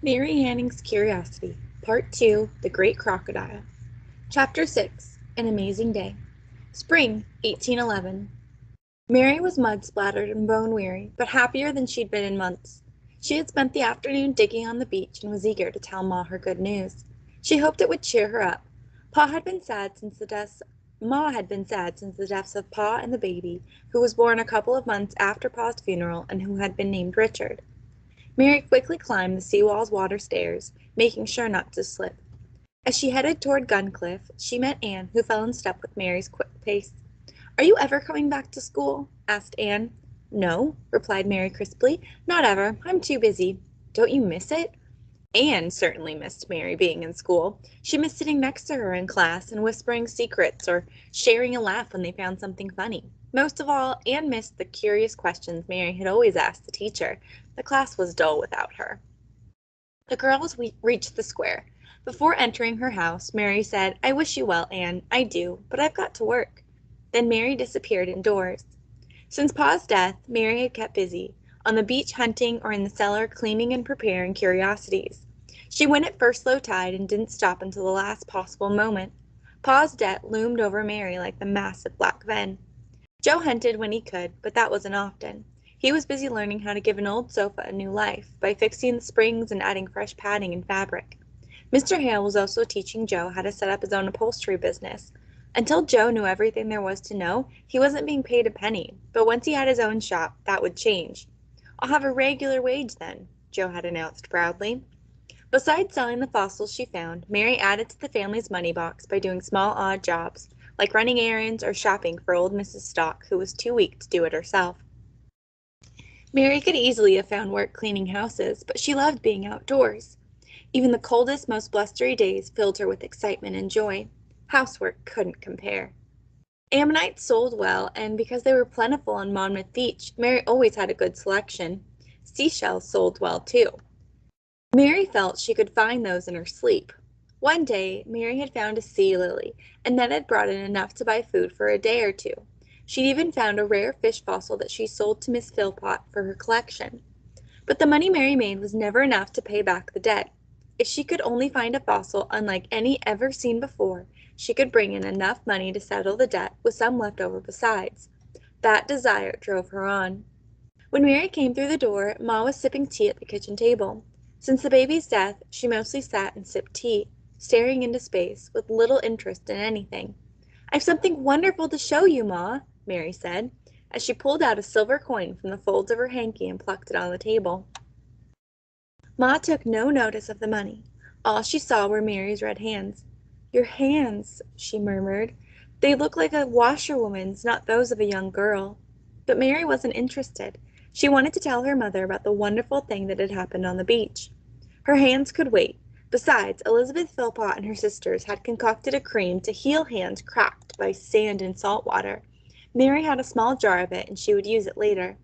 Mary Hanning's Curiosity, Part 2, The Great Crocodile. Chapter 6, An Amazing Day. Spring, 1811. Mary was mud-splattered and bone-weary, but happier than she'd been in months. She had spent the afternoon digging on the beach and was eager to tell Ma her good news. She hoped it would cheer her up. Ma had been sad since the deaths of Pa and the baby, who was born a couple of months after Pa's funeral and who had been named Richard. Mary quickly climbed the seawall's water stairs, making sure not to slip. As she headed toward Guncliffe, she met Anne, who fell in step with Mary's quick pace. "Are you ever coming back to school?" asked Anne. "No," replied Mary crisply, "not ever. I'm too busy." "Don't you miss it?" Anne certainly missed Mary being in school. She missed sitting next to her in class and whispering secrets or sharing a laugh when they found something funny. Most of all, Anne missed the curious questions Mary had always asked the teacher. The class was dull without her. The girls reached the square. Before entering her house, Mary said, "I wish you well, Anne. I do, but I've got to work." Then Mary disappeared indoors. Since Pa's death, Mary had kept busy, on the beach hunting or in the cellar cleaning and preparing curiosities. She went at first low tide and didn't stop until the last possible moment. Pa's debt loomed over Mary like the massive black ven. Joe hunted when he could, but that wasn't often. He was busy learning how to give an old sofa a new life by fixing the springs and adding fresh padding and fabric. Mr. Hale was also teaching Joe how to set up his own upholstery business. Until Joe knew everything there was to know, he wasn't being paid a penny, but once he had his own shop, that would change. "I'll have a regular wage then," Joe had announced proudly. Besides selling the fossils she found, Mary added to the family's money box by doing small odd jobs, like running errands or shopping for old Mrs. Stock, who was too weak to do it herself. Mary could easily have found work cleaning houses, but she loved being outdoors. Even the coldest, most blustery days filled her with excitement and joy. Housework couldn't compare. Ammonites sold well, and because they were plentiful on Monmouth Beach, Mary always had a good selection. Seashells sold well, too. Mary felt she could find those in her sleep. One day, Mary had found a sea lily, and that had brought in enough to buy food for a day or two. She'd even found a rare fish fossil that she sold to Miss Philpot for her collection. But the money Mary made was never enough to pay back the debt. If she could only find a fossil unlike any ever seen before, she could bring in enough money to settle the debt, with some left over besides. That desire drove her on. When Mary came through the door, Ma was sipping tea at the kitchen table. Since the baby's death, she mostly sat and sipped tea, staring into space, with little interest in anything. "I've something wonderful to show you, Ma," Mary said, as she pulled out a silver coin from the folds of her hanky and plucked it on the table. Ma took no notice of the money. All she saw were Mary's red hands. "Your hands," she murmured. "They look like a washerwoman's, not those of a young girl." But Mary wasn't interested. She wanted to tell her mother about the wonderful thing that had happened on the beach. Her hands could wait. Besides, Elizabeth Philpot and her sisters had concocted a cream to heal hands cracked by sand and salt water. Mary had a small jar of it, and she would use it later.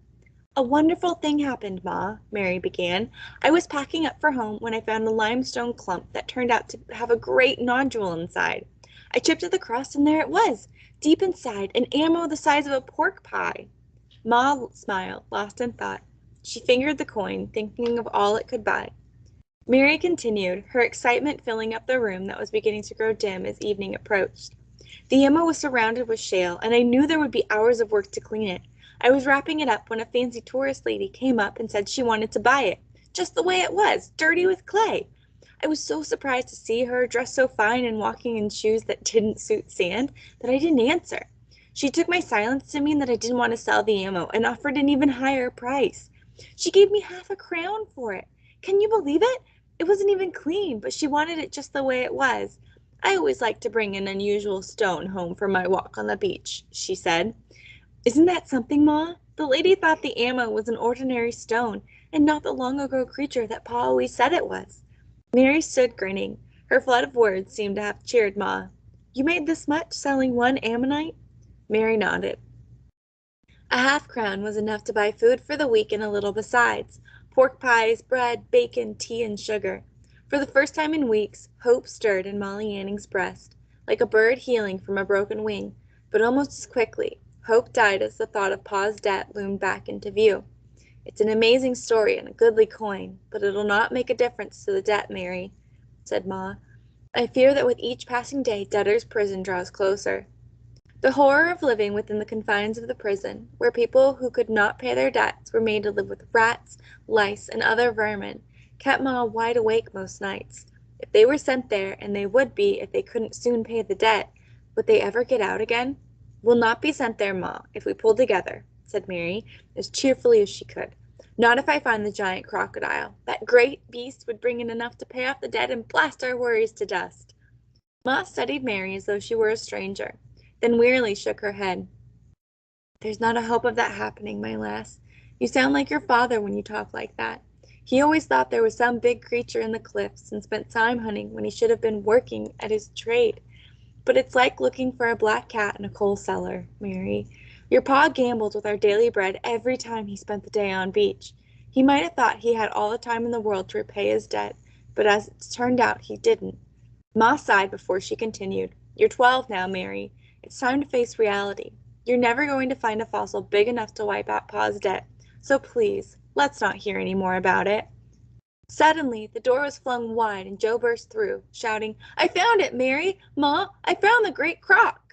"A wonderful thing happened, Ma," Mary began. "I was packing up for home when I found a limestone clump that turned out to have a great nodule inside. I tripped it across, and there it was, deep inside, an ammo the size of a pork pie." Ma smiled, lost in thought. She fingered the coin, thinking of all it could buy. Mary continued, her excitement filling up the room that was beginning to grow dim as evening approached. "The ammo was surrounded with shale, and I knew there would be hours of work to clean it. I was wrapping it up when a fancy tourist lady came up and said she wanted to buy it, just the way it was, dirty with clay. I was so surprised to see her, dressed so fine and walking in shoes that didn't suit sand, that I didn't answer. She took my silence to mean that I didn't want to sell the ammo and offered an even higher price. She gave me half a crown for it. Can you believe it? It wasn't even clean, but she wanted it just the way it was. I always like to bring an unusual stone home for my walk on the beach," she said. "Isn't that something, Ma? The lady thought the ammo was an ordinary stone, and not the long-ago creature that Pa always said it was." Mary stood grinning. Her flood of words seemed to have cheered Ma. "You made this much selling one ammonite?" Mary nodded. A half-crown was enough to buy food for the week and a little besides: pork pies, bread, bacon, tea, and sugar. For the first time in weeks, hope stirred in Molly Anning's breast, like a bird healing from a broken wing, but almost as quickly, hope died as the thought of Pa's debt loomed back into view. "It's an amazing story and a goodly coin, but it'll not make a difference to the debt, Mary," said Ma. "I fear that with each passing day debtor's prison draws closer." The horror of living within the confines of the prison, where people who could not pay their debts were made to live with rats, lice, and other vermin, kept Ma wide awake most nights. If they were sent there, and they would be if they couldn't soon pay the debt, would they ever get out again? "We'll not be sent there, Ma, if we pull together," said Mary, as cheerfully as she could. "Not if I find the giant crocodile. That great beast would bring in enough to pay off the debt and blast our worries to dust." Ma studied Mary as though she were a stranger, then wearily shook her head. "There's not a hope of that happening, my lass. You sound like your father when you talk like that. He always thought there was some big creature in the cliffs, and spent time hunting when he should have been working at his trade. But it's like looking for a black cat in a coal cellar, Mary. Your pa gambled with our daily bread every time he spent the day on beach. He might have thought he had all the time in the world to repay his debt, but as it's turned out he didn't." Ma sighed before she continued. "You're 12 now, Mary. It's time to face reality. You're never going to find a fossil big enough to wipe out Pa's debt, so please, let's not hear any more about it." Suddenly the door was flung wide and Joe burst through, shouting, "I found it, Mary! Ma, I found the great croc!"